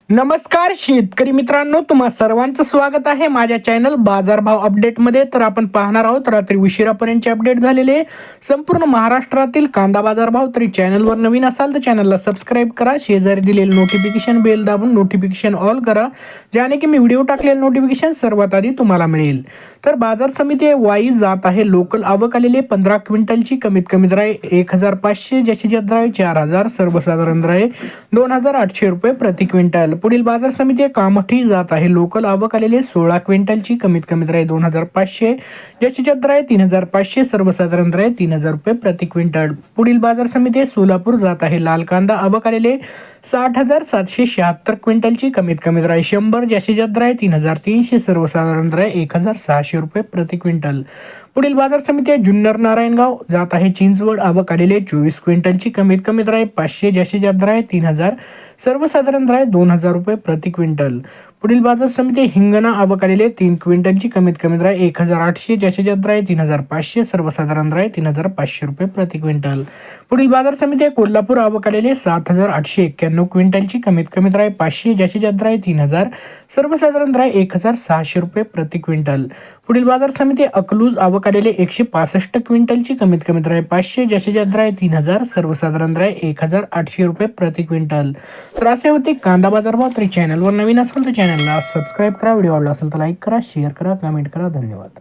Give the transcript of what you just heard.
नमस्कार शेतकरी मित्रांनो, तुम्हा सर्वांचं स्वागत आहे माझ्या चॅनल बाजारभाव अपडेटमध्ये. तर आपण पाहणार आहोत रात्री उशिरापर्यंतचे अपडेट झालेले संपूर्ण महाराष्ट्रातील कांदा बाजारभाव. तरी चॅनलवर नवीन असाल तर चॅनलला सबस्क्राईब करा, शेजारी दिलेले नोटिफिकेशन बेल दाबून नोटिफिकेशन ऑल करा, ज्याने की मी व्हिडिओ टाकलेले नोटिफिकेशन सर्वात आधी तुम्हाला मिळेल. तर बाजार समिती वाईज जात आहे. लोकल आवक आलेले 15 क्विंटलची कमीत कमी दर आहे 1500, ज्याची दर आहे 4000, सर्वसाधारण दर आहे 2800 रुपये प्रति क्विंटल. पुढील बाजार समिती कामठी जात आहे. लोकल आवक आलेले 16 क्विंटलची कमीत कमी दर आहे 2500, ज्याची दर आहे 3500, सर्वसाधारण दर आहे 3000 रुपये प्रति क्विंटल. पुढील बाजार समिती सोलापूर जात आहे. लाल कांदा आवक आलेले 60,776 क्विंटलची कमीत कमी दर आहे 100, ज्याची दर आहे 3300, सर्वसाधारण दर आहे 1600 रुपये प्रति क्विंटल. पुढील बाजार समिती आहे जुन्नर नारायणगाव जात आहे. चिंचवड आवक आलेले 24 क्विंटलची कमीत कमी दर आहे 500, ज्याची दर आहे 3000, सर्वसाधारण दर आहे 2000 रुपये प्रति क्विंटल. पुढील बाजार समिती हिंगणा आवक आलेले 3 क्विंटलची कमीत कमी दर आहे 1800, ज्याची दर आहे 3500, सर्वसाधारण दर आहे 3500 रुपये प्रति क्विंटल. पुढील बाजार समिती कोल्हापूर आवक आलेले 7891 क्विंटलची कमीत कमी दर आहे 500, ज्याची दर आहे 3000, सर्वसाधारण दर आहे 1600 रुपये प्रति क्विंटल. पुढील बाजार समिती अकलूज आवक आलेले 165 क्विंटलची कमीत कमी दर आहे 500, ज्याची दर आहे 3000, सर्वसाधारण दर आहे 1800 रुपये प्रति क्विंटल. तर असे होते कांदा बाजारभाव. तरी चॅनलवर नवीन असेल तर चॅनलला सबस्क्राईब करा, व्हिडिओ आवडला असेल तर लाईक करा, शेअर करा, कमेंट करा. धन्यवाद.